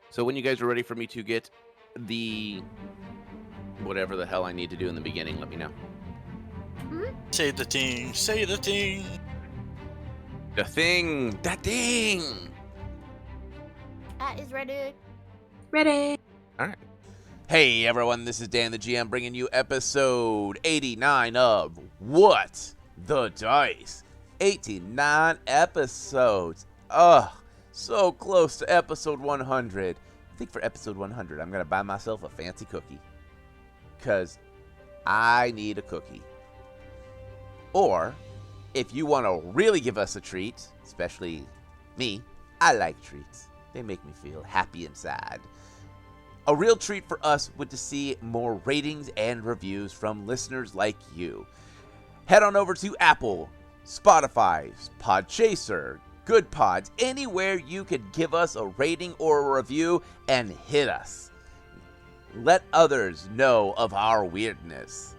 So when you guys are ready for me to get the whatever the hell I need to do in the beginning, let me know. Say the thing. Say the thing. The thing. That thing. That is ready. Ready. All right. Hey everyone, this is Dan the GM bringing you episode 89 of What the Dice. 89 episodes. Ugh, so close to episode 100. I think for episode 100, I'm going to buy myself a fancy cookie. Because I need a cookie. Or, if you want to really give us a treat, especially me, I like treats. They make me feel happy inside. A real treat for us would to see more ratings and reviews from listeners like you. Head on over to Apple, Spotify, Podchaser, Good Pods, anywhere you could give us a rating or a review and hit us. Let others know of our weirdness.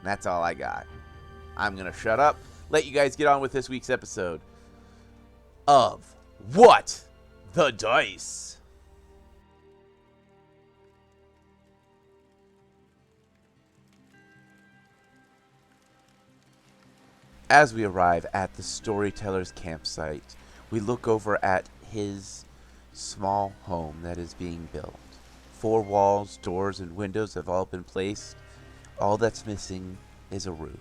That's all I got. I'm going to shut up, let you guys get on with this week's episode of What the Dice. As we arrive at the storyteller's campsite, we look over at his small home that is being built. 4 walls, doors, and windows have all been placed. All that's missing is a roof.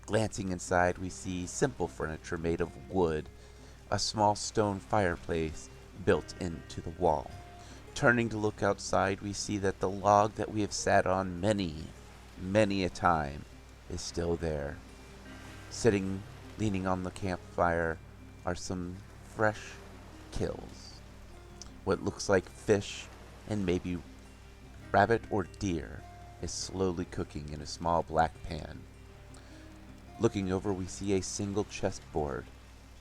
Glancing inside, we see simple furniture made of wood, a small stone fireplace built into the wall. Turning to look outside, we see that the log that we have sat on many a time is still there. Sitting, leaning on the campfire, are some fresh kills. What looks like fish and maybe rabbit or deer is slowly cooking in a small black pan. Looking over, we see a single chessboard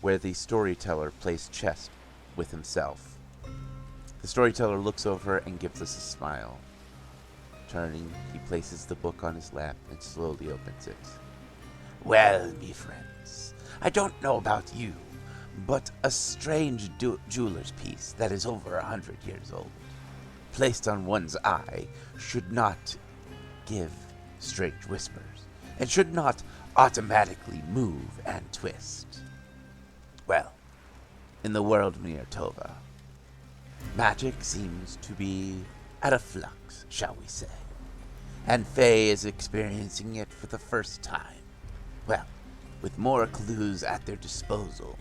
where the storyteller plays chess with himself. The storyteller looks over and gives us a smile. Turning, he places the book on his lap and slowly opens it. Well, me friends, I don't know about you, but a strange jeweler's piece that is over 100 years old, placed on one's eye, should not give strange whispers, and should not automatically move and twist. Well, in the world near Tova, magic seems to be at a flux, shall we say, and phae is experiencing it for the first time. Well, with more clues at their disposal,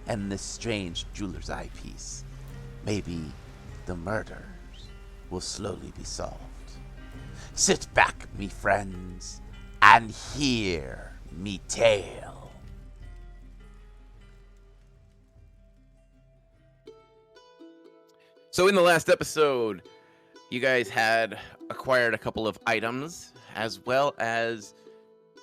and this strange jeweler's eyepiece, maybe the murders will slowly be solved. Sit back, me friends, and hear me tale. So in the last episode, you guys had acquired a couple of items, as well as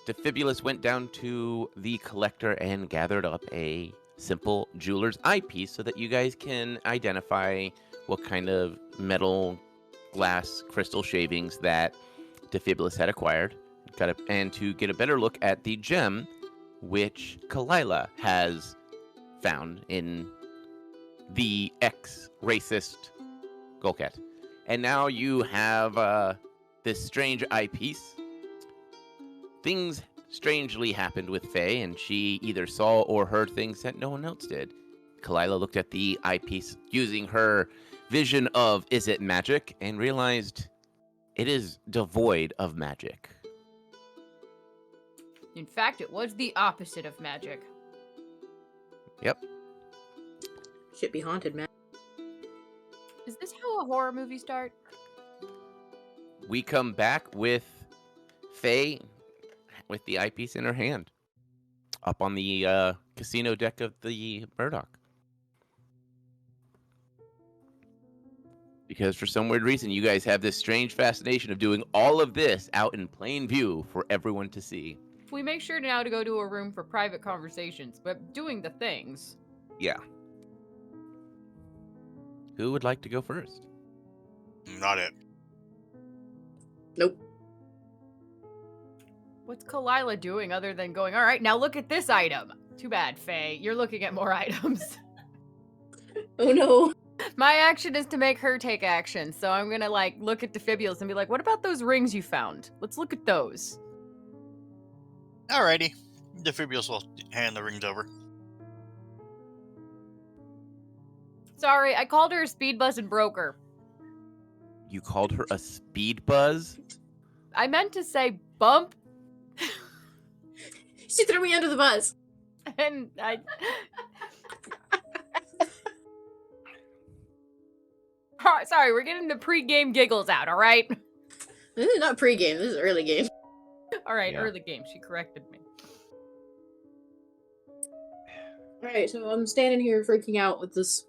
Defibulus went down to the collector and gathered up a simple jeweler's eyepiece so that you guys can identify what kind of metal, glass, crystal shavings that Defibulus had acquired. And to get a better look at the gem which Kalila has found in the ex-racist Golcat. And now you have this strange eyepiece. Things strangely happened with phae, and she either saw or heard things that no one else did. Kalila looked at the eyepiece using her vision of is it magic, and realized it is devoid of magic. In fact, it was the opposite of magic. Yep. Should be haunted, man. Is this how a horror movie starts? We come back with phae with the eyepiece in her hand, up on the casino deck of the Murdoch. Because for some weird reason, you guys have this strange fascination of doing all of this out in plain view for everyone to see. We make sure now to go to a room for private conversations, but doing the things. Yeah. Who would like to go first? Not it. Nope. What's Kalila doing other than going, all right, now look at this item? Too bad, phae. You're looking at more items. Oh no. My action is to make her take action, so I'm gonna like look at Defibules and be like, "What about those rings you found? Let's look at those." Alrighty. Defibrios will hand the rings over. Sorry, I called her a speed buzz and broke her. You called her a speed buzz? I meant to say bump, She threw me under the bus. and I. Sorry, we're getting the pre-game giggles out. All right. This is not pre-game. This is early game. All right, Yeah. early game. She corrected me. Alright, so I'm standing here freaking out with this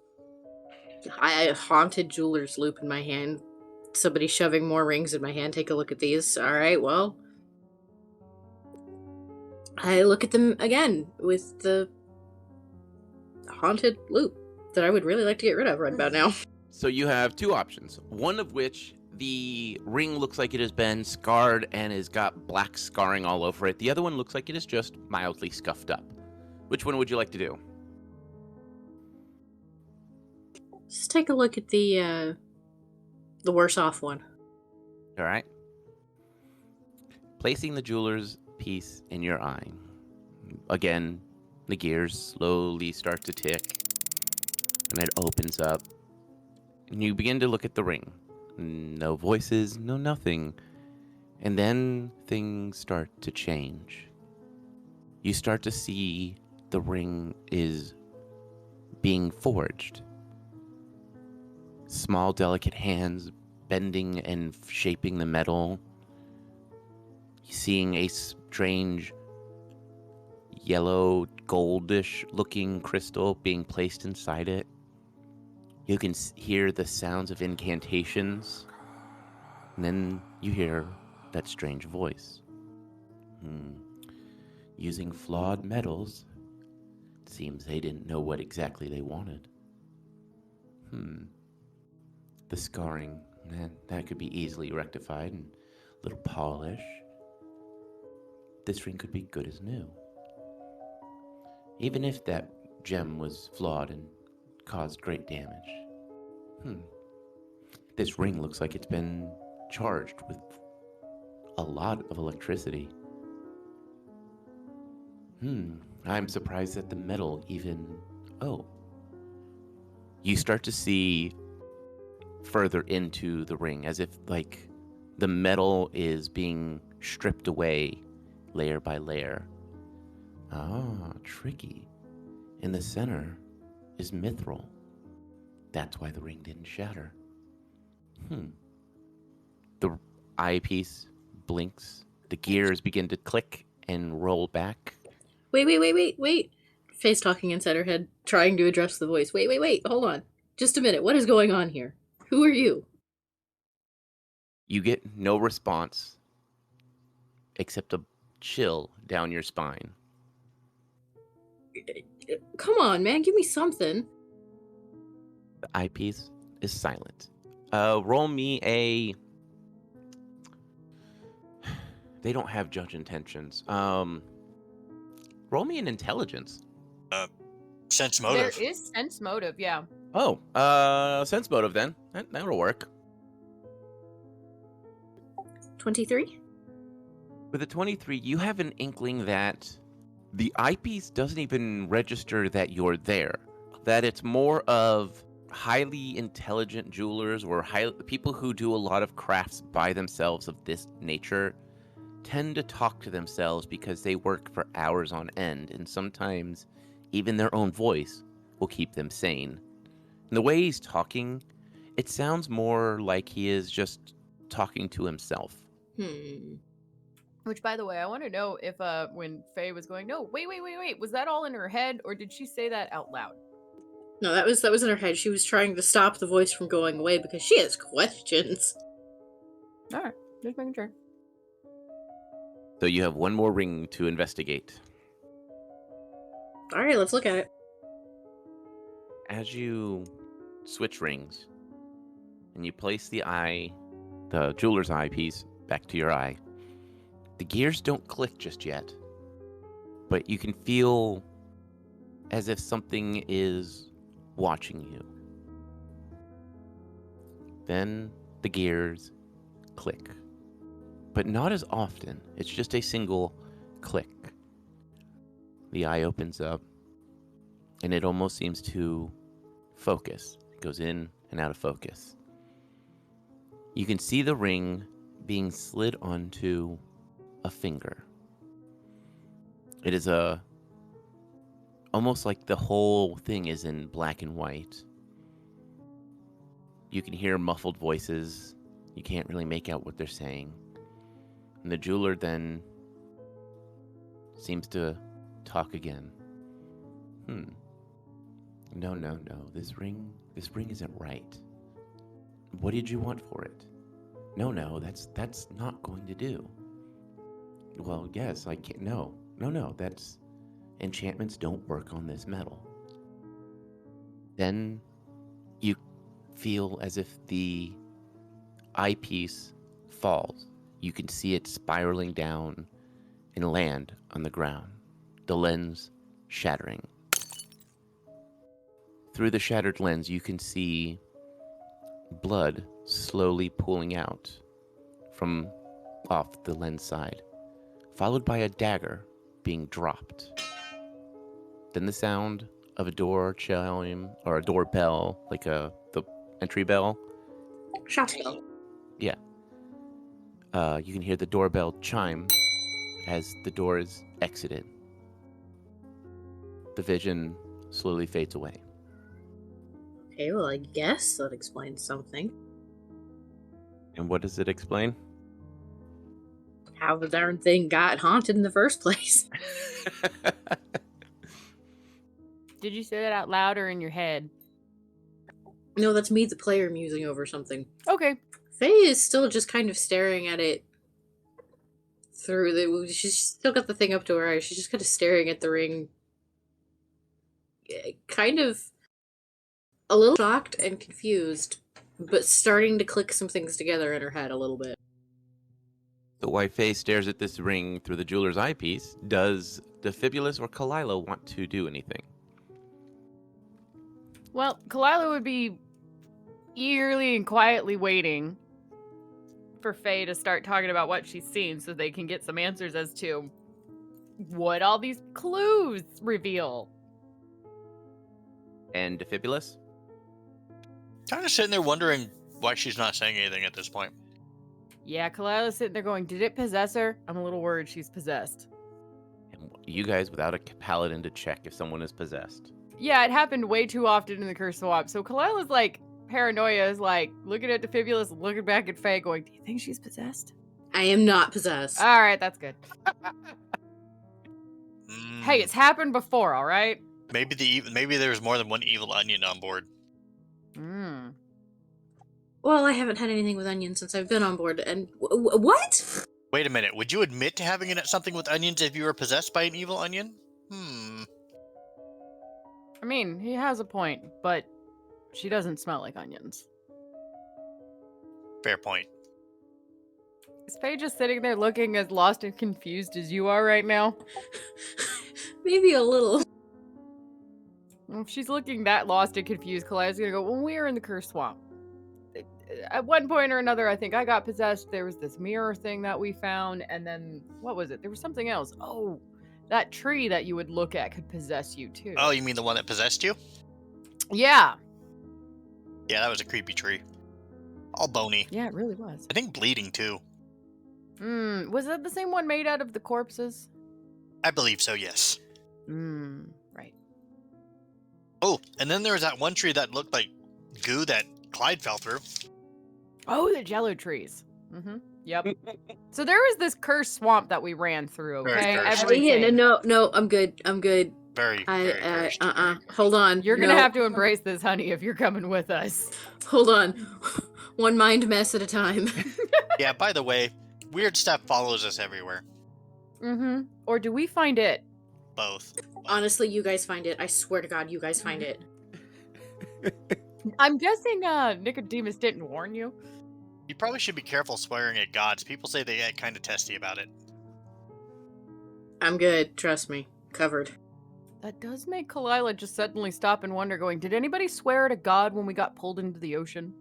haunted jeweler's loop in my hand. Somebody shoving more rings in my hand. Take a look at these. Alright, well. I look at them again with the haunted loop that I would really like to get rid of right about now. So you have two options. One of which the ring looks like it has been scarred and has got black scarring all over it. The other one looks like it is just mildly scuffed up. Which one would you like to do? Just take a look at the worse off one. All right. Placing the jeweler's piece in your eye. Again, the gears slowly start to tick, and it opens up. And you begin to look at the ring. No voices, no nothing. And then things start to change. You start to see the ring is being forged. Small, delicate hands bending and shaping the metal. Seeing a strange yellow, goldish looking crystal being placed inside it. You can hear the sounds of incantations. And then you hear that strange voice. Using flawed metals, seems they didn't know what exactly they wanted. The scarring, that could be easily rectified and a little polish. This ring could be good as new. Even if that gem was flawed and caused great damage. This ring looks like it's been charged with a lot of electricity. I'm surprised that the metal even... Oh. You start to see further into the ring, as if, like, the metal is being stripped away layer by layer. Ah, tricky. In the center is mithril. That's why the ring didn't shatter. The eyepiece blinks. The gears begin to click and roll back. Wait. Face talking inside her head, trying to address the voice. Wait. Hold on. Just a minute. What is going on here? Who are you? You get no response except a chill down your spine. Come on, man. Give me something. The eyepiece is silent. Roll me a... They don't have judge intentions. Roll me an intelligence. Sense motive. There is sense motive, yeah. Oh, sense motive then. That'll work. 23? With a 23, you have an inkling that the eyepiece doesn't even register that you're there. That it's more of highly intelligent jewelers or people who do a lot of crafts by themselves of this nature tend to talk to themselves because they work for hours on end, and sometimes even their own voice will keep them sane. And the way he's talking, it sounds more like he is just talking to himself. Which, by the way, I want to know if when Faye was going, no, wait, was that all in her head, or did she say that out loud? No, that was in her head. She was trying to stop the voice from going away because she has questions. All right, just making sure. So you have one more ring to investigate. Alright, let's look at it. As you switch rings and you place the jeweler's eyepiece back to your eye, the gears don't click just yet, but you can feel as if something is watching you. Then the gears click. But not as often. It's just a single click. The eye opens up, and it almost seems to focus. It goes in and out of focus. You can see the ring being slid onto a finger. It is almost like the whole thing is in black and white. You can hear muffled voices. You can't really make out what they're saying. And the jeweler then seems to talk again. No. This ring isn't right. What did you want for it? No, that's not going to do. Well, yes, I can't. No, that's... Enchantments don't work on this metal. Then you feel as if the eyepiece falls. You can see it spiraling down and land on the ground, the lens shattering. Through the shattered lens, you can see blood slowly pooling out from off the lens side, followed by a dagger being dropped. Then the sound of a door chime or a doorbell, like the entry bell. Shop bell. Yeah. You can hear the doorbell chime as the door is exited. The vision slowly fades away. Okay, well, I guess that explains something. And what does it explain? How the darn thing got haunted in the first place. Did you say that out loud or in your head? No, that's me, the player, musing over something. Okay. Faye is still just kind of staring at it through the... She's still got the thing up to her eyes. She's just kind of staring at the ring. Kind of a little shocked and confused, but starting to click some things together in her head a little bit. The white face stares at this ring through the jeweler's eyepiece. Does Defibulus or Kalila want to do anything? Well, Kalila would be eagerly and quietly waiting for Faye to start talking about what she's seen so they can get some answers as to what all these clues reveal. And Defibulus? Kind of sitting there wondering why she's not saying anything at this point. Yeah, Kalila's sitting there going, did it possess her? I'm a little worried she's possessed. And you guys without a paladin to check if someone is possessed. Yeah, it happened way too often in the Curse Swamp. So Kalila's like, paranoia is like looking at Defibulus, looking back at Faye, going, do you think she's possessed? I am not possessed. All right, that's good. Mm, Hey, it's happened before, all right? maybe there's more than one evil onion on board. Hmm. Well, I haven't had anything with onions since I've been on board, and... what? Wait a minute. Would you admit to having something with onions if you were possessed by an evil onion? I mean, he has a point, but she doesn't smell like onions. Fair point. Is Faye just sitting there looking as lost and confused as you are right now? Maybe a little. Well, if she's looking that lost and confused, Kalila's gonna go, when we were in the Curse Swamp, at one point or another, I think I got possessed. There was this mirror thing that we found, and then, what was it? There was something else. Oh, that tree that you would look at could possess you, too. Oh, you mean the one that possessed you? Yeah. Yeah, that was a creepy tree. All bony. Yeah, it really was. I think bleeding, too. Was that the same one made out of the corpses? I believe so, yes. Right. Oh, and then there was that one tree that looked like goo that Clyde fell through. Oh, the jello trees. Yep. So there was this cursed swamp that we ran through, Very okay? cursed. Everything. No, I'm good. Very cursed. Hold on. You're gonna No. have to embrace this, honey, if you're coming with us. Hold on. One mind mess at a time. Yeah, by the way, weird stuff follows us everywhere. Or do we find it? Both. Honestly, you guys find it. I swear to God, you guys find it. I'm guessing Nicodemus didn't warn you. You probably should be careful swearing at gods. People say they get kind of testy about it. I'm good. Trust me. Covered. That does make Kalila just suddenly stop and wonder, going, did anybody swear at a god when we got pulled into the ocean?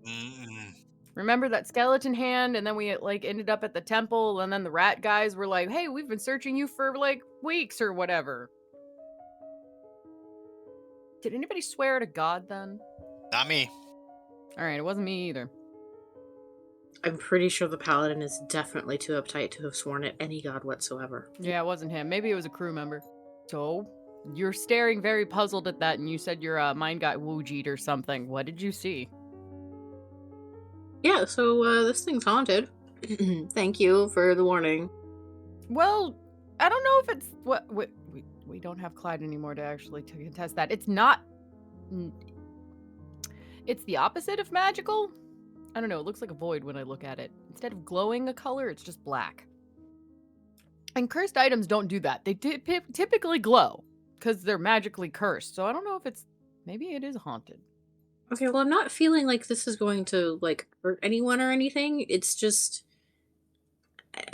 Mm. Remember that skeleton hand, and then we like ended up at the temple, and then the rat guys were like, "Hey, we've been searching you for like weeks or whatever." Did anybody swear to God then? Not me. All right, it wasn't me either. I'm pretty sure the paladin is definitely too uptight to have sworn at any god whatsoever. Yeah, it wasn't him. Maybe it was a crew member. So you're staring very puzzled at that, and you said your mind got woojied or something. What did you see? Yeah, so this thing's haunted. Thank you for the warning. Well, I don't know if it's what we don't have Clyde anymore to actually to contest that. It's not. It's the opposite of magical. I don't know. It looks like a void when I look at it. Instead of glowing a color, it's just black. And cursed items don't do that. They typically glow because they're magically cursed. So I don't know if it's maybe it is haunted. Okay, well, I'm not feeling like this is going to like hurt anyone or anything. It's just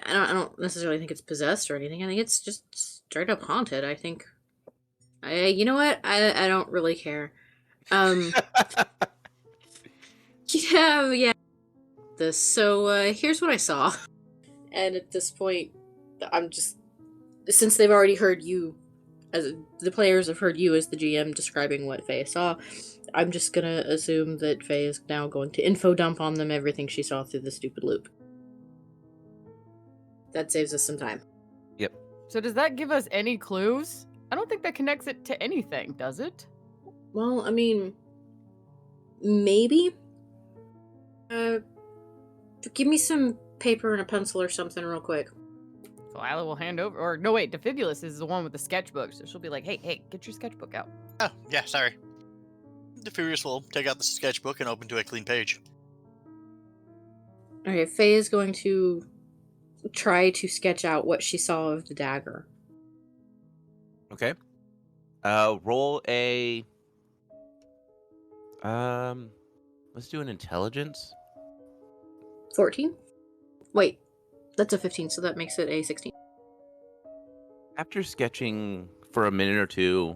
I don't necessarily think it's possessed or anything. I think it's just straight up haunted. I think. You know what? I don't really care. Yeah. This. So here's what I saw. And at this point, I'm just since they've already heard you, as the players have heard you as the GM describing what Faye saw, I'm just gonna assume that Faye is now going to info dump on them everything she saw through the stupid loop. That saves us some time. Yep. So does that give us any clues? I don't think that connects it to anything, does it? Well, I mean, maybe. Give me some paper and a pencil or something real quick. So Isla will hand over, or no, wait, Defibulus is the one with the sketchbook, so she'll be like, hey, get your sketchbook out. Oh, yeah, sorry. The Furious will take out the sketchbook and open to a clean page. Okay, Faye is going to try to sketch out what she saw of the dagger. Okay. Roll a. Let's do an intelligence. 14? Wait, that's a 15, so that makes it a 16. After sketching for a minute or two,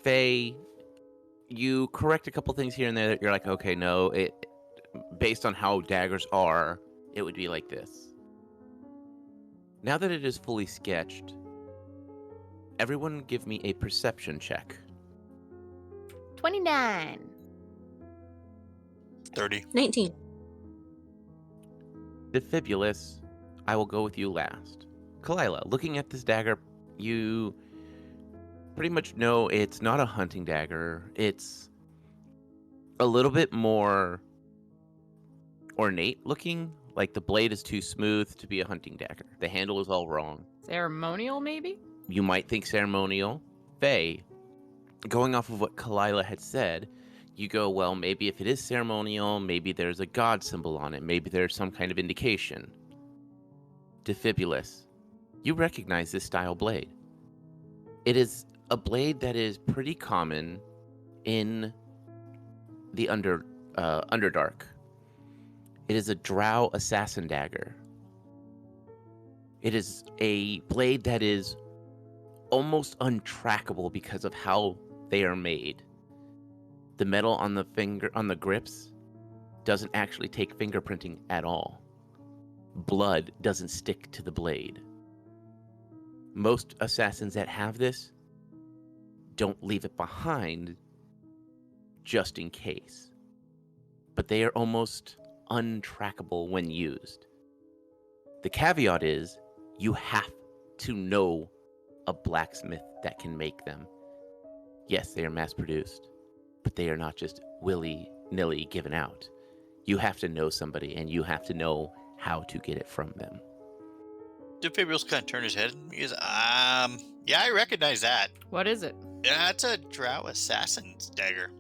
Faye, you correct a couple things here and there that you're like, okay, no, based on how daggers are, it would be like this. Now that it is fully sketched, everyone give me a perception check. 29. 30. 19. Defibulus, I will go with you last. Kalila, looking at this dagger, you pretty much know it's not a hunting dagger. It's a little bit more ornate looking. Like the blade is too smooth to be a hunting dagger. The handle is all wrong. Ceremonial, maybe? You might think ceremonial. Faye, going off of what Kalila had said, you go, well, maybe if it is ceremonial, maybe there's a god symbol on it. Maybe there's some kind of indication. Defibulus, you recognize this style blade. It is a blade that is pretty common in the Underdark. It is a drow assassin dagger. It is a blade that is almost untrackable because of how they are made. The metal on the grips doesn't actually take fingerprinting at all. Blood doesn't stick to the blade. Most assassins that have this don't leave it behind just in case. But they are almost untrackable when used. The caveat is you have to know a blacksmith that can make them. Yes, they are mass produced, but they are not just willy-nilly given out. You have to know somebody, and you have to know how to get it from them. Fabriel's kind of turn his head. He goes, yeah, I recognize that. What is it? Yeah, it's a drow assassin's dagger.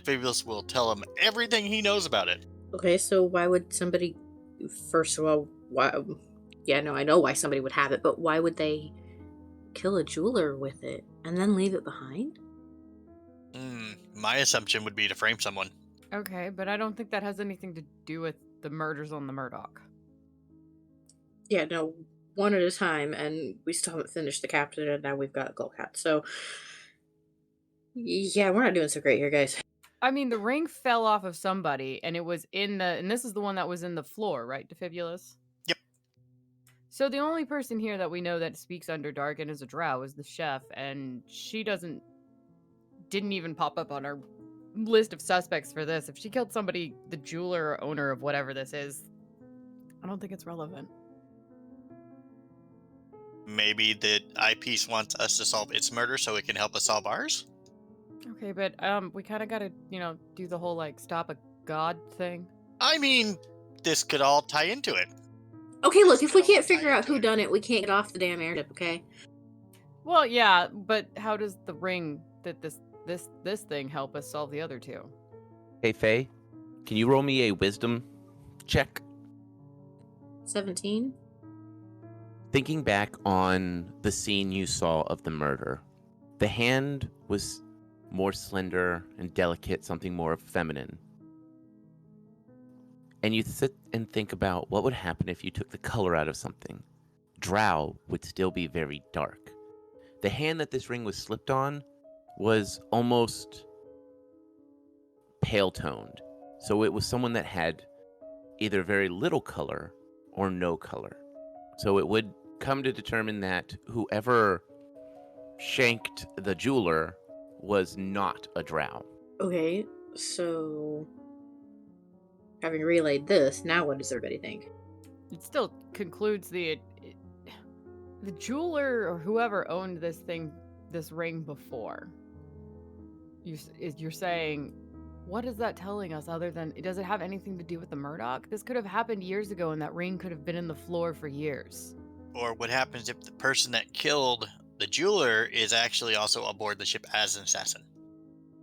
Fabriel's will tell him everything he knows about it. Okay, so why would somebody... First of all, why... Yeah, no, I know why somebody would have it, but why would they kill a jeweler with it and then leave it behind? My assumption would be to frame someone. Okay, but I don't think that has anything to do with the murders on the Murdoch. Yeah, no, one at a time, and we still haven't finished the captain, and now we've got Golcat, so... Yeah, we're not doing so great here, guys. I mean, the ring fell off of somebody, and it was in the, and this is the one that was in the floor, right, Defibulous? Yep. So the only person here that we know that speaks Underdark and is a drow is the chef, and she didn't even pop up on our list of suspects for this. If she killed somebody, the jeweler or owner of whatever this is, I don't think it's relevant. Maybe the eyepiece wants us to solve its murder so it can help us solve ours? Okay, but we kind of got to, do the whole like stop a god thing. I mean, this could all tie into it. Okay, look, if we can't figure out who done it, we can't get off the damn airship, okay? Well, yeah, but how does the ring that this thing help us solve the other two? Hey, Faye, can you roll me a wisdom check? 17? Thinking back on the scene you saw of the murder, the hand was more slender and delicate, something more feminine. And you sit and think about what would happen if you took the color out of something. Drow would still be very dark. The hand that this ring was slipped on was almost pale-toned. So it was someone that had either very little color or no color. So it would come to determine that whoever shanked the jeweler was not a drow. Okay, so having relayed this, now what does everybody think? It still concludes the jeweler or whoever owned this ring before. You're saying, what is that telling us other than, does it have anything to do with the Murdoch? This could have happened years ago and that ring could have been in the floor for years. Or what happens if the person that killed the jeweler is actually also aboard the ship as an assassin?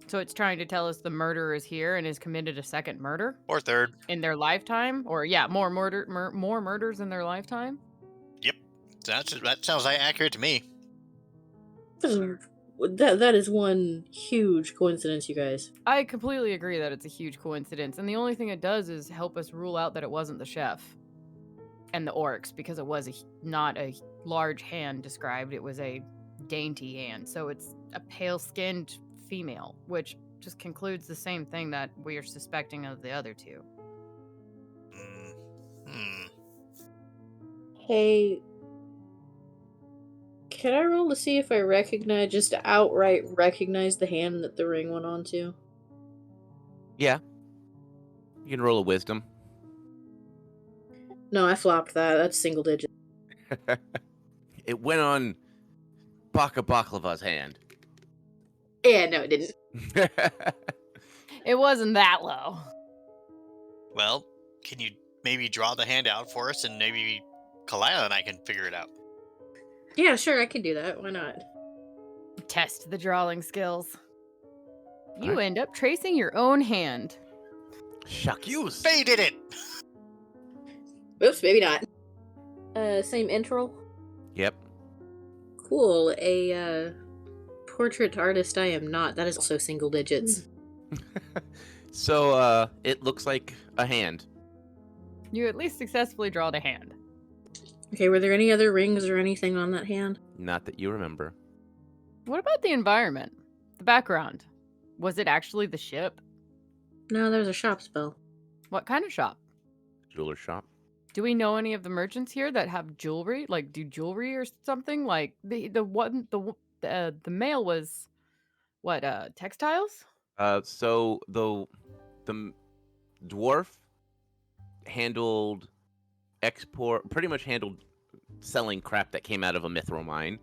So it's trying to tell us the murderer is here and has committed a second murder? Or third. In their lifetime? Or, yeah, more murders in their lifetime? Yep. That sounds accurate to me. That is one huge coincidence, you guys. I completely agree that it's a huge coincidence, and the only thing it does is help us rule out that it wasn't the chef and the orcs, because it was not a large hand described, it was a dainty hand. So it's a pale-skinned female, which just concludes the same thing that we are suspecting of the other two. Hey, can I roll to see if I just outright recognize the hand that the ring went onto? Yeah. You can roll a wisdom. No, I flopped that. That's single digit. It went on Baka Baklava's hand. Yeah, no, it didn't. It wasn't that low. Well, can you maybe draw the hand out for us and maybe Kalila and I can figure it out? Yeah, sure, I can do that. Why not? Test the drawing skills. You Alright. end up tracing your own hand. Shuck yous. Faye did it! Oops, maybe not. Same intro? Yep. Cool. A portrait artist I am not. That is also single digits. So, it looks like a hand. You at least successfully drawed a hand. Okay, were there any other rings or anything on that hand? Not that you remember. What about the environment? The background? Was it actually the ship? No, there's a shop spell. What kind of shop? Jeweler shop. Do we know any of the merchants here that have jewelry? Like, do jewelry or something? Like, the male was, what, textiles? So the dwarf handled pretty much handled selling crap that came out of a mithril mine.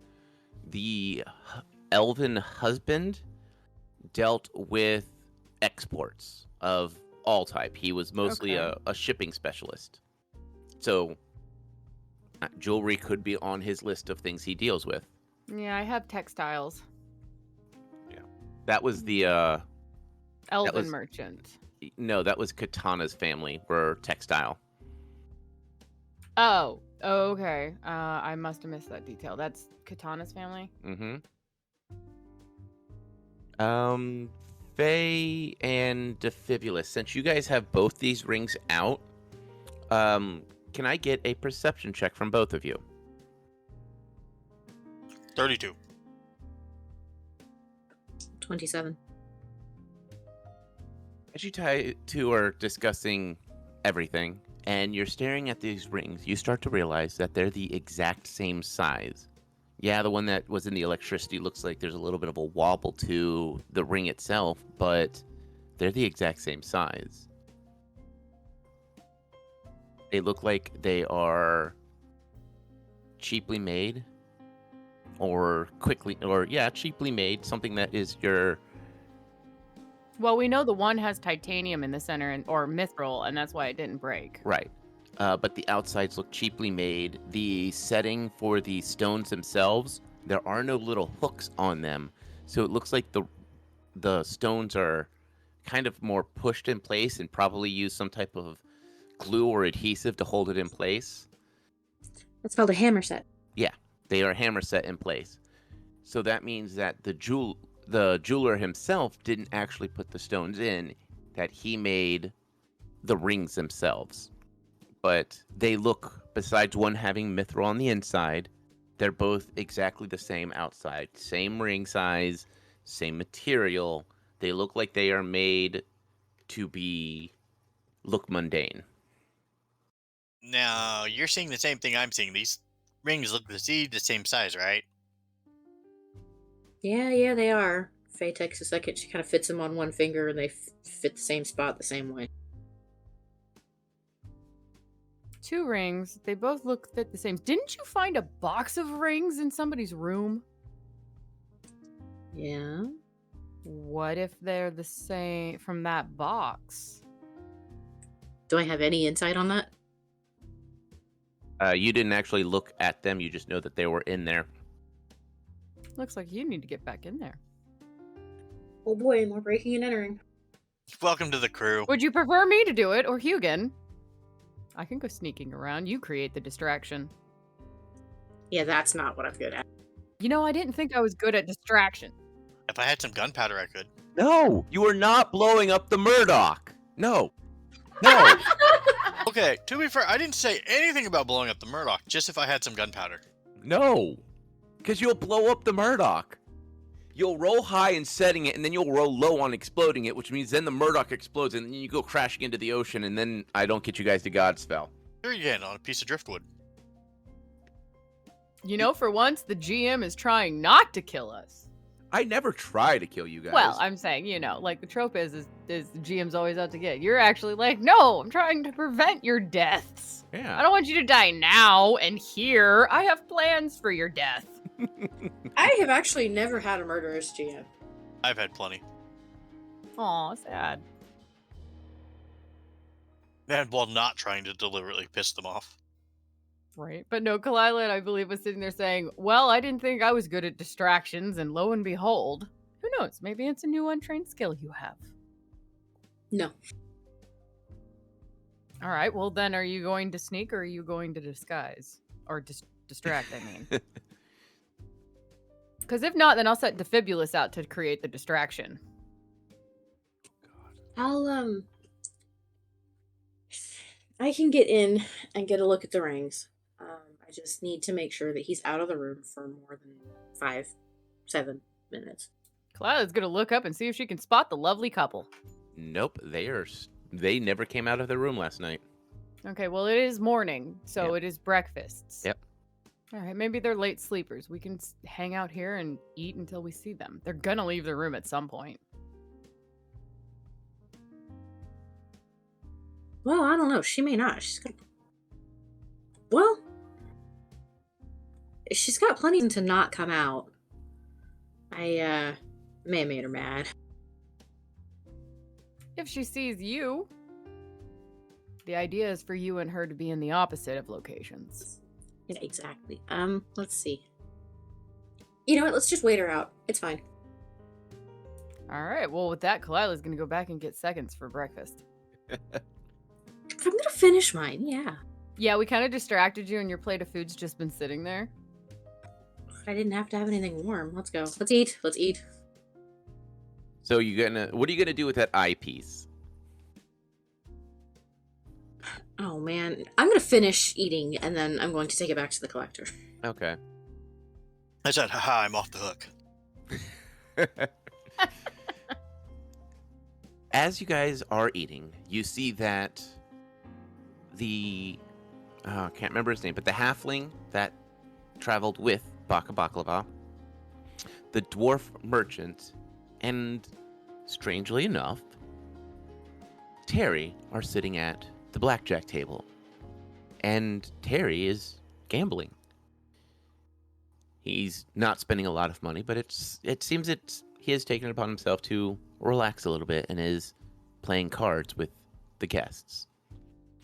The elven husband dealt with exports of all type. He was mostly Okay. a shipping specialist. So jewelry could be on his list of things he deals with. Yeah, I have textiles. That was the Elven was- merchant. no, that was Katana's family were textile. Oh, okay. I must have missed that detail. That's Katana's family? Mm-hmm. Faye and Defibulous, since you guys have both these rings out, can I get a perception check from both of you? 32. 27. As you two are discussing everything, and you're staring at these rings, you start to realize that they're the exact same size. Yeah, the one that was in the electricity looks like there's a little bit of a wobble to the ring itself, but they're the exact same size. They look like they are cheaply made, cheaply made, something that is your... Well, we know the one has titanium in the center or mithril, and that's why it didn't break. Right. But the outsides look cheaply made. The setting for the stones themselves, there are no little hooks on them. So it looks like the stones are kind of more pushed in place and probably use some type of glue or adhesive to hold it in place. That's called a hammer set. Yeah, they are hammer set in place. So that means that the jeweler himself didn't actually put the stones in, that he made the rings themselves. But they look, besides one having mithril on the inside, they're both exactly the same outside. Same ring size, same material. They look like they are made to look mundane. Now, you're seeing the same thing I'm seeing. These rings look the same size, right? Yeah, they are. Phae takes a second. She kind of fits them on one finger, and they fit the same spot the same way. 2 rings. They both fit the same. Didn't you find a box of rings in somebody's room? Yeah. What if they're the same from that box? Do I have any insight on that? You didn't actually look at them. You just know that they were in there. Looks like you need to get back in there. Oh boy, more breaking and entering. Welcome to the crew. Would you prefer me to do it or Hugin? I can go sneaking around. You create the distraction. Yeah, that's not what I'm good at. You know, I didn't think I was good at distraction. If I had some gunpowder, I could. No, you are not blowing up the Murdoch. No. No. Okay, to be fair, I didn't say anything about blowing up the Murdoch, just if I had some gunpowder. No. Because you'll blow up the Murdoch. You'll roll high in setting it, and then you'll roll low on exploding it, which means then the Murdoch explodes, and then you go crashing into the ocean, and then I don't get you guys to Godspell. Here again, on a piece of driftwood. You know, for once, the GM is trying not to kill us. I never try to kill you guys. Well, I'm saying, you know, like the trope is the GM's always out to get. You're actually like, no, I'm trying to prevent your deaths. Yeah. I don't want you to die now and here. I have plans for your death. I have actually never had a murderous GM. I've had plenty. Aw, sad. And while not trying to deliberately piss them off. Right. But no, Kalila, I believe, was sitting there saying, well, I didn't think I was good at distractions, and lo and behold, who knows? Maybe it's a new untrained skill you have. No. All right, well then, are you going to sneak, or are you going to disguise? Or distract, I mean. Because if not, then I'll set Defibulus out to create the distraction. I can get in and get a look at the rings. I just need to make sure that he's out of the room for more than 5-7 minutes. Kalila's going to look up and see if she can spot the lovely couple. Nope, they never came out of their room last night. Okay, well, it is morning, so Yep. it is breakfasts. Yep. All right, maybe they're late sleepers. We can hang out here and eat until we see them. They're going to leave the room at some point. Well, I don't know. She may not. Well, she's got plenty to not come out. I may have made her mad. If she sees you, the idea is for you and her to be in the opposite of locations. Yeah, exactly. Let's see. You know what? Let's just wait her out. It's fine. All right, well, with that, Kalila's going to go back and get seconds for breakfast. I'm gonna finish mine, yeah. Yeah, we kind of distracted you, and your plate of food's just been sitting there. I didn't have to have anything warm. Let's go. Let's eat. Let's eat. So what are you gonna do with that eyepiece? Oh man, I'm gonna finish eating, and then I'm going to take it back to the collector. Okay. I said, haha, I'm off the hook. As you guys are eating, you see that the I can't remember his name, but the halfling that traveled with Baka Baklava, the dwarf merchant, and strangely enough, Terry are sitting at the blackjack table. And Terry is gambling. He's not spending a lot of money, but it seems he has taken it upon himself to relax a little bit and is playing cards with the guests.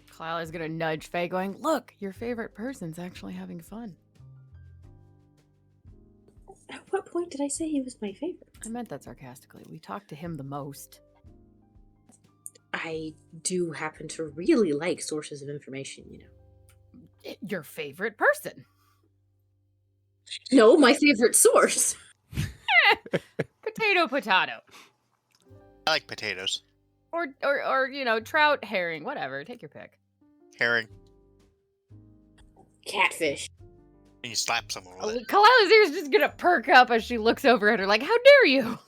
Kalila is gonna nudge Faye, going, "Look, your favorite person's actually having fun." At what point did I say he was my favorite? I meant that sarcastically. We talked to him the most. I do happen to really like sources of information, you know. Your favorite person. No, my favorite source. Potato. I like potatoes. Or trout, herring, whatever. Take your pick. Herring. Catfish. And you slap someone with it. Kalila's ears just gonna perk up as she looks over at her like, "How dare you?"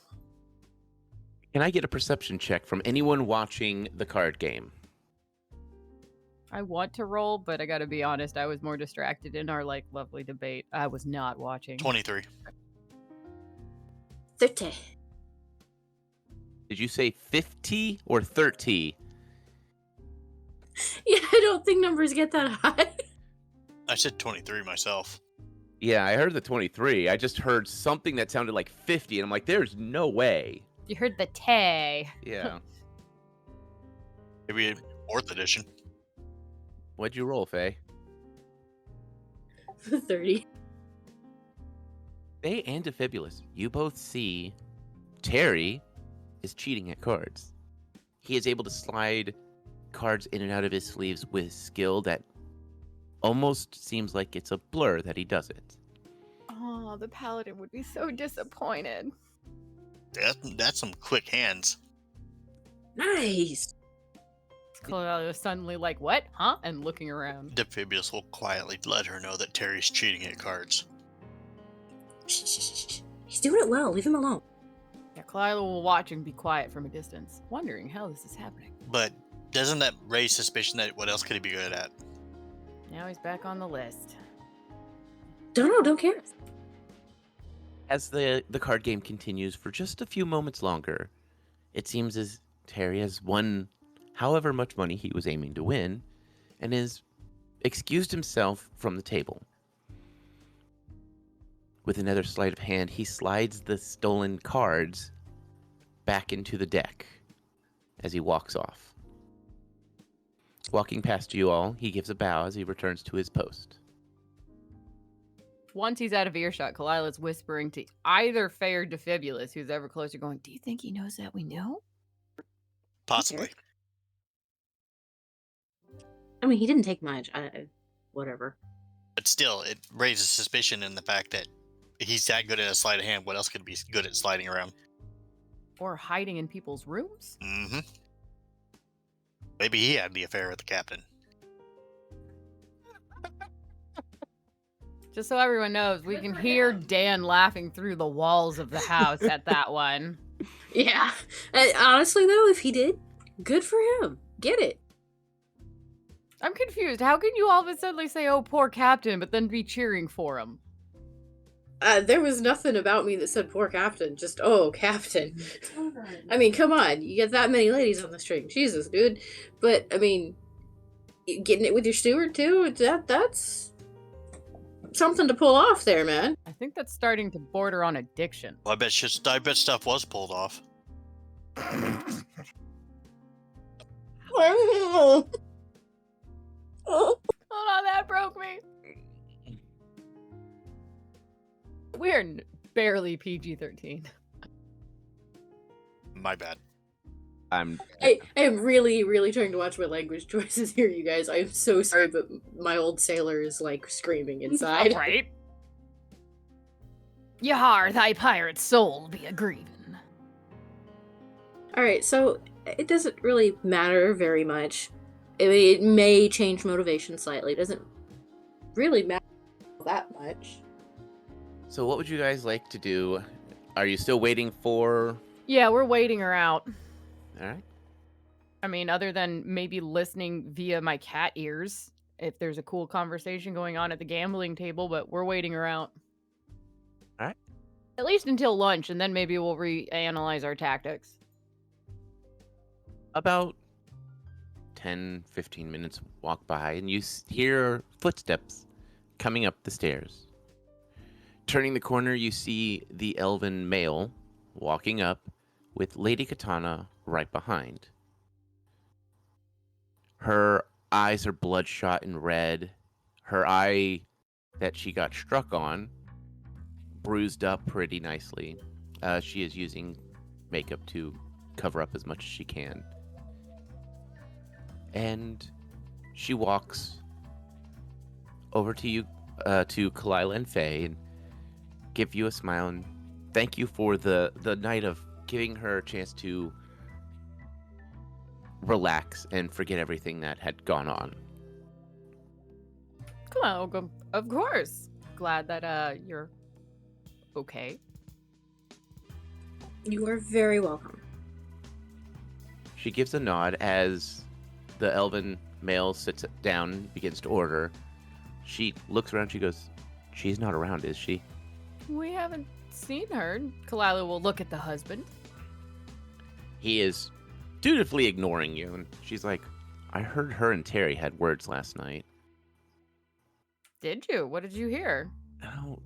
Can I get a perception check from anyone watching the card game? I want to roll, but I gotta be honest, I was more distracted in our lovely debate. I was not watching. 23. 30. Did you say 50 or 30? Yeah, I don't think numbers get that high. I said 23 myself. Yeah, I heard the 23. I just heard something that sounded like 50, and I'm like, there's no way. You heard the tay. Yeah. Maybe 4th edition. What'd you roll, Faye? 30. Faye and Defibulous, you both see Terry is cheating at cards. He is able to slide cards in and out of his sleeves with skill that almost seems like it's a blur that he does it. Oh, the paladin would be so disappointed. That's some quick hands. Nice. Kalila is suddenly like, "What? Huh?" and looking around. Defibulous will quietly let her know that Terry's cheating at cards. Shh. He's doing it well. Leave him alone. Yeah, Kalila will watch and be quiet from a distance, wondering how this is happening. But doesn't that raise suspicion that what else could he be good at? Now he's back on the list. Don't care. As the card game continues for just a few moments longer, it seems as Terry has won however much money he was aiming to win and has excused himself from the table. With another sleight of hand, he slides the stolen cards back into the deck as he walks off. Walking past you all, he gives a bow as he returns to his post. Once he's out of earshot, Kalila's whispering to either Faye or Defibulous, who's ever closer, going, "Do you think he knows that we know?" Possibly. Okay. I mean, he didn't take much. Whatever. But still, it raises suspicion in the fact that he's that good at a sleight of hand. What else could he be good at sliding around? Or hiding in people's rooms? Mm-hmm. Maybe he had the affair with the captain. Just so everyone knows, we can hear Dan laughing through the walls of the house at that one. Yeah. Honestly, though, if he did, good for him. Get it. I'm confused. How can you all of a sudden say, "Oh, poor captain," but then be cheering for him? There was nothing about me that said poor captain. Just, oh, captain. I mean, come on. You get that many ladies on the string. Jesus, dude. But, I mean, getting it with your steward, too, that's something to pull off there, man. I think that's starting to border on addiction. Well, I bet stuff was pulled off. Hold on, that broke me. We're barely PG-13. My bad. I'm I am really, really trying to watch my language choices here, you guys. I am so sorry, but my old sailor is, screaming inside. Right? Yar, thy pirate soul be a grieving. Alright, so it doesn't really matter very much. It may change motivation slightly. It doesn't really matter that much. So what would you guys like to do? Are you still waiting for... Yeah, we're waiting her out. All right. I mean, other than maybe listening via my cat ears if there's a cool conversation going on at the gambling table, but we're waiting her out. All right. At least until lunch, and then maybe we'll reanalyze our tactics. About 10, 15 minutes walk by, and you hear footsteps coming up the stairs. Turning the corner, you see the elven male walking up with Lady Katana right behind. Her eyes are bloodshot and red. Her eye that she got struck on, bruised up pretty nicely. She is using makeup to cover up as much as she can. And she walks over to you, to Kalila and Phae, and give you a smile and thank you for the night of giving her a chance to relax and forget everything that had gone on. Come on, of course. Glad that you're okay. You are very welcome. She gives a nod as the elven male sits down and begins to order. She looks around, she goes, "She's not around, is she?" We haven't seen her. Kalila will look at the husband. He is dutifully ignoring you, and she's like, "I heard her and Terry had words last night." Did you? What did you hear? Oh,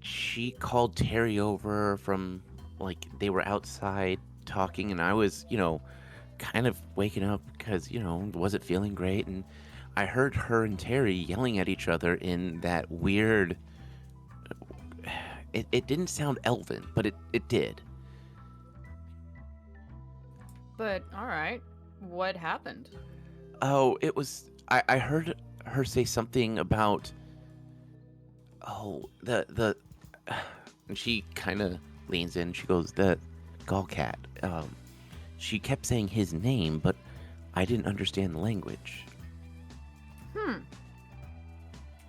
she called Terry over from, like, they were outside talking, and I was, kind of waking up because, wasn't feeling great, and I heard her and Terry yelling at each other in that weird... It didn't sound elven, but it did. But, alright. What happened? Oh, it was... I heard her say something about... Oh, the... And she kind of leans in. She goes, "The Gallcat. She kept saying his name, but I didn't understand the language."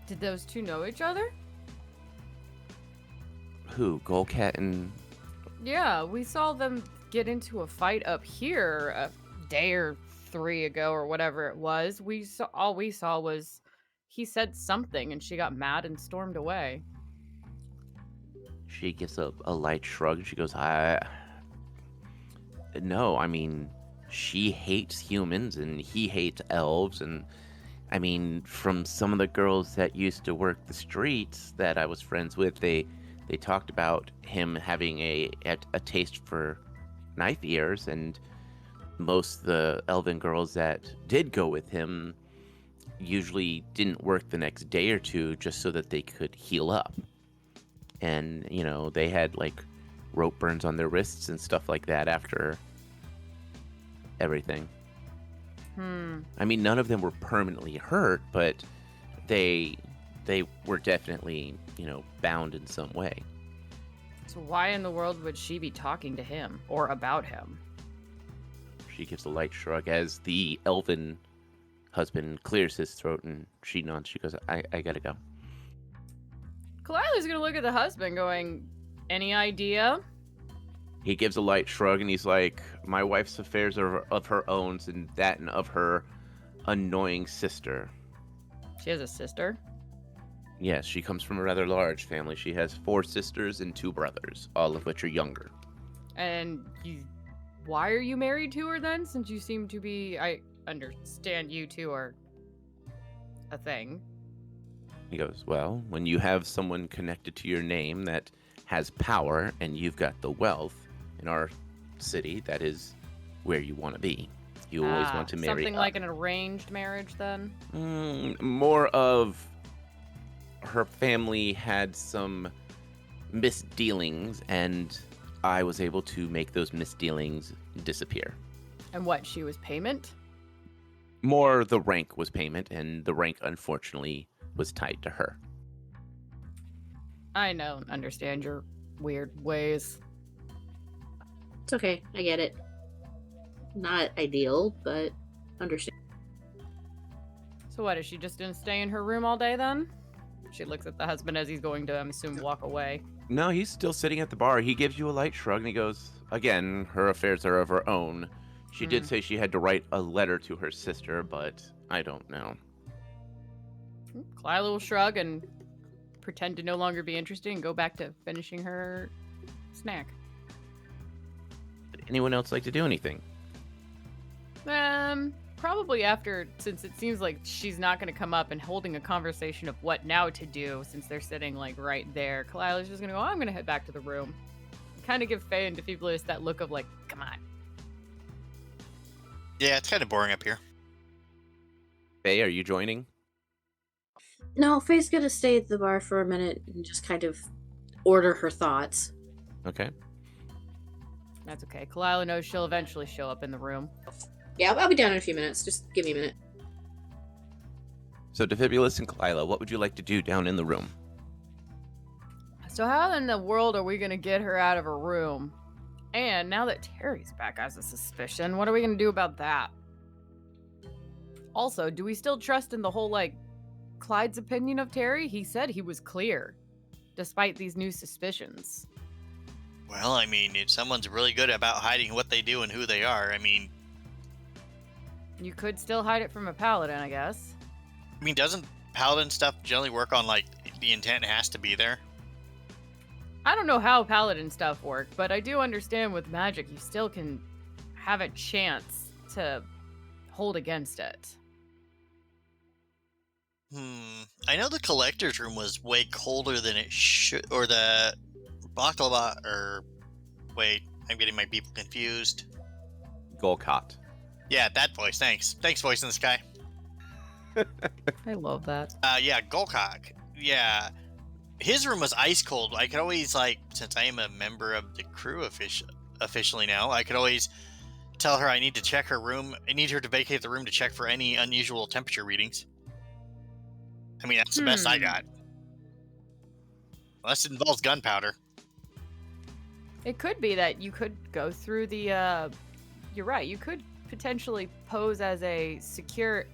Did those two know each other? Who? Gallcat and... Yeah, we saw them get into a fight up here a day or 3 ago or whatever it was. All we saw was he said something and she got mad and stormed away. She gives a light shrug. She goes, No, I mean, she hates humans and he hates elves. And, I mean, from some of the girls that used to work the streets that I was friends with, they talked about him having a taste for knife ears. And most of the elven girls that did go with him usually didn't work the next day or two just so that they could heal up. And, they had, like, rope burns on their wrists and stuff like that after everything. I mean, none of them were permanently hurt, but they were definitely, bound in some way. So why in the world would she be talking to him or about him? She gives a light shrug as the elven husband clears his throat, and she nods. She goes, I gotta go. Kalila's gonna look at the husband going, any idea? He gives a light shrug, and he's like, "My wife's affairs are of her own, and that and of her annoying sister." She has a sister? Yes, she comes from a rather large family. She has 4 sisters and 2 brothers, all of which are younger. And why are you married to her then? Since you seem to be, I understand you two are a thing. He goes, "Well, when you have someone connected to your name that has power and you've got the wealth in our city, that is where you want to be. You always want to marry something like an arranged marriage then? More of her family had some misdealings, and I was able to make those misdealings disappear. And what, she was payment? More the rank was payment, and the rank, unfortunately, was tied to her. I don't understand your weird ways. It's okay. I get it. Not ideal, but understand. So what, is she just gonna stay in her room all day then? She looks at the husband as he's going to, I'm assuming, walk away. No, he's still sitting at the bar. He gives you a light shrug and he goes, again, her affairs are of her own. She did say she had to write a letter to her sister, but I don't know. Kalila will shrug and pretend to no longer be interested and go back to finishing her snack. Would anyone else like to do anything? Probably after, since it seems like she's not going to come up and holding a conversation of what now to do, since they're sitting like right there. Kalila's just going to go, I'm going to head back to the room. Kind of give Phae and Defibrius that look of like, come on. Yeah, it's kind of boring up here. Phae, are you joining? No, Faye's gonna stay at the bar for a minute and just kind of order her thoughts. Okay. That's okay. Kalila knows she'll eventually show up in the room. Yeah, I'll be down in a few minutes. Just give me a minute. So, Defibrius and Kalila, what would you like to do down in the room? So how in the world are we going to get her out of her room? And now that Terry's back as a suspicion, what are we going to do about that? Also, do we still trust in the whole, like, Clyde's opinion of Terry? He said he was clear, despite these new suspicions. Well, I mean, if someone's really good about hiding what they do and who they are, I mean, You could still hide it from a paladin, I guess. doesn't paladin stuff generally work on, like, the intent has to be there? I don't know how paladin stuff work, but I do understand with magic you still can have a chance to hold against it. I know the collector's room was way colder than it should, or the baklava, or wait, I'm getting my people confused. Golcott. Yeah, that voice. Thanks, voice in the sky. I love that. Yeah, Golcock. Yeah, his room was ice cold. I could always, like, since I am a member of the crew officially now, I could always tell her I need to check her room. I need her to vacate the room to check for any unusual temperature readings. I mean, that's the best I got. Unless it involves gunpowder. It could be that you could go through the, you're right, you could potentially pose as a secure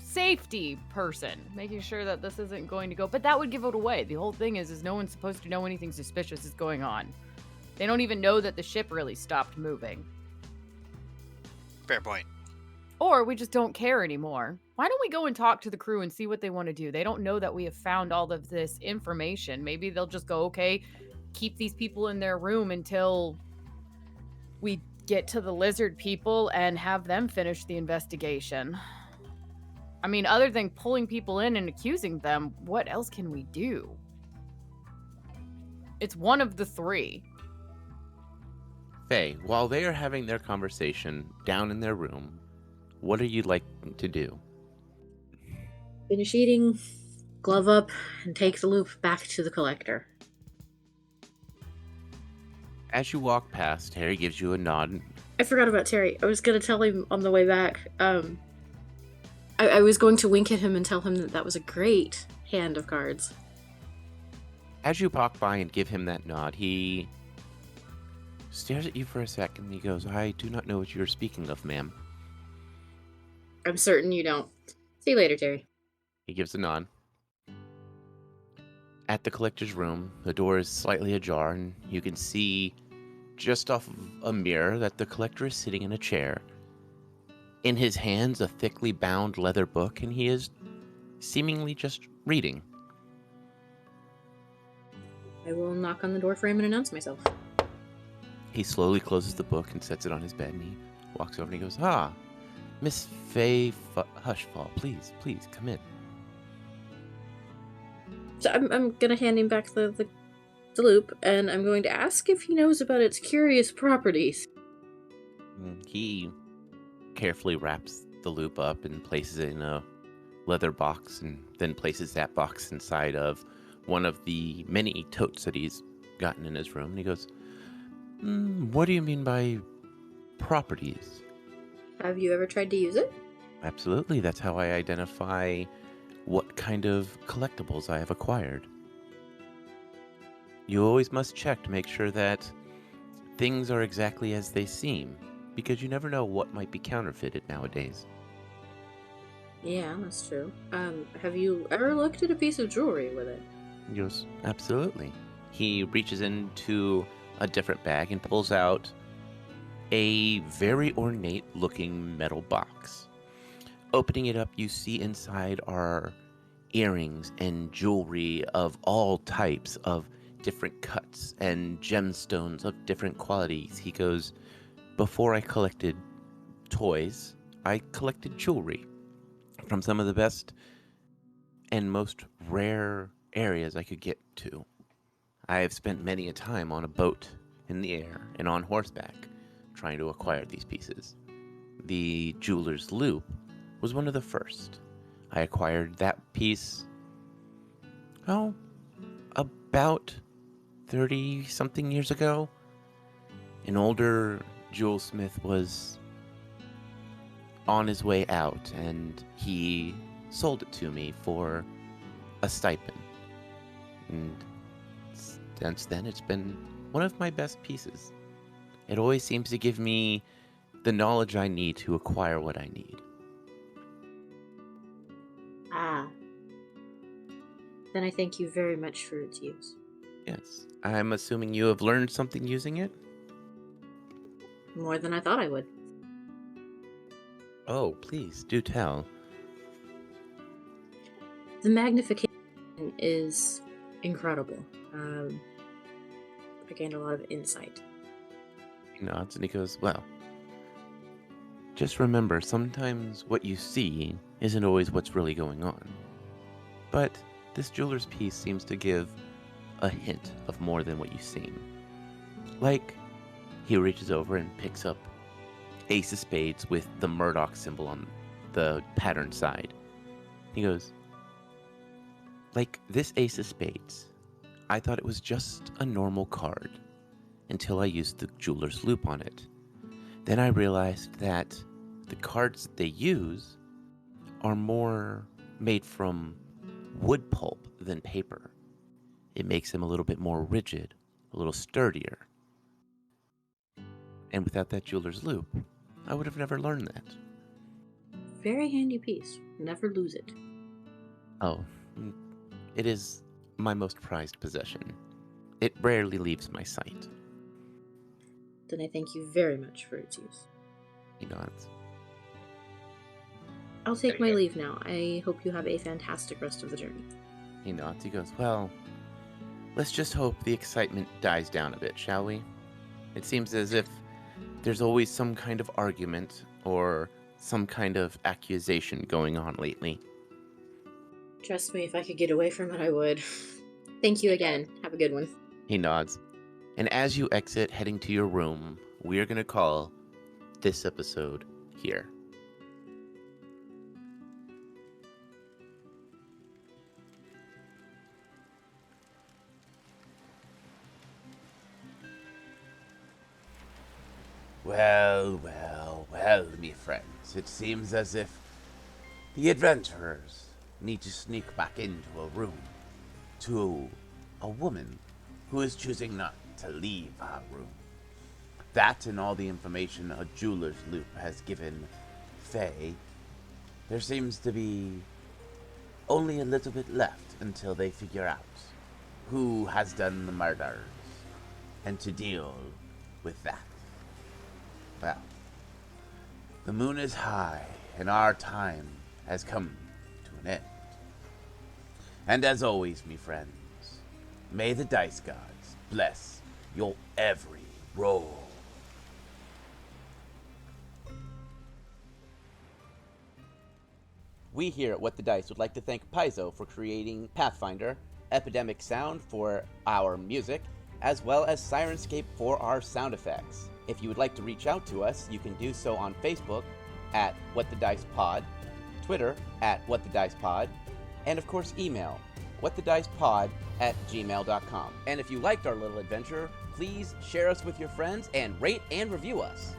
safety person, making sure that this isn't going to go, but that would give it away. The whole thing is no one's supposed to know anything suspicious is going on. They don't even know that the ship really stopped moving. Fair point. Or we just don't care anymore. Why don't we go and talk to the crew and see what they want to do? They don't know that we have found all of this information. Maybe they'll just go, okay, keep these people in their room until we get to the lizard people and have them finish the investigation. I mean, other than pulling people in and accusing them, what else can we do? It's one of the three. Phae, while they are having their conversation down in their room, what are you like to do? Finish eating, glove up, and take the loop back to the collector. As you walk past, Harry gives you a nod. I forgot about Terry. I was going to tell him on the way back. I was going to wink at him and tell him that that was a great hand of cards. As you walk by and give him that nod, he stares at you for a second and he goes, I do not know what you are speaking of, ma'am. I'm certain you don't. See you later, Terry. He gives a nod. At the collector's room, the door is slightly ajar and you can see just off of a mirror that the collector is sitting in a chair. In his hands, a thickly bound leather book, and he is seemingly just reading. I will knock on the door frame and announce myself. He slowly closes the book and sets it on his bed, and he walks over and he goes, Miss Phae Hushfall, please, come in. So I'm going to hand him back the loop, and I'm going to ask if he knows about its curious properties. He carefully wraps the loop up and places it in a leather box, and then places that box inside of one of the many totes that he's gotten in his room. And he goes, what do you mean by properties? Have you ever tried to use it? Absolutely. That's how I identify what kind of collectibles I have acquired. You always must check to make sure that things are exactly as they seem, because you never know what might be counterfeited nowadays. Yeah, that's true. Have you ever looked at a piece of jewelry with it? He goes, absolutely. He reaches into a different bag and pulls out a very ornate looking metal box. Opening it up, you see inside are earrings and jewelry of all types of different cuts and gemstones of different qualities. He goes, before I collected toys, I collected jewelry from some of the best and most rare areas I could get to. I have spent many a time on a boat in the air and on horseback trying to acquire these pieces. The jeweler's loop was one of the first. I acquired that piece, about 30 something years ago. An older jewelsmith was on his way out and he sold it to me for a stipend. And since then, it's been one of my best pieces. It always seems to give me the knowledge I need to acquire what I need. Ah. Then I thank you very much for its use. Yes. I'm assuming you have learned something using it? More than I thought I would. Oh, please, do tell. The magnification is incredible. I gained a lot of insight. He nods and he goes, well, just remember, sometimes what you see isn't always what's really going on. But this jeweler's piece seems to give a hint of more than what you seem. Like, he reaches over and picks up Ace of Spades with the Murdoch symbol on the pattern side. He goes, like this Ace of Spades, I thought it was just a normal card until I used the jeweler's loop on it. Then I realized that the cards they use are more made from wood pulp than paper. It makes them a little bit more rigid, a little sturdier. And without that jeweler's loop, I would have never learned that. Very handy piece. Never lose it. Oh, it is my most prized possession. It rarely leaves my sight. Then I thank you very much for its use. He nods. I'll take my leave now. I hope you have a fantastic rest of the journey. He nods. He goes, well, let's just hope the excitement dies down a bit, shall we? It seems as if there's always some kind of argument or some kind of accusation going on lately. Trust me, if I could get away from it, I would. Thank you again. Have a good one. He nods. And as you exit, heading to your room, we're going to call this episode here. Well, well, well, me friends. It seems as if the adventurers need to sneak back into a room to a woman who is choosing not to leave our room. That and all the information a jeweler's loop has given phae, there seems to be only a little bit left until they figure out who has done the murders and to deal with that. Well, the moon is high and our time has come to an end. And as always, me friends, may the dice gods bless your every roll. We here at What the Dice would like to thank Paizo for creating Pathfinder, Epidemic Sound for our music, as well as Sirenscape for our sound effects. If you would like to reach out to us, you can do so on Facebook at What the Dice Pod, Twitter at What the Dice Pod, and of course email whatthedicepod@gmail.com. And if you liked our little adventure, please share us with your friends and rate and review us.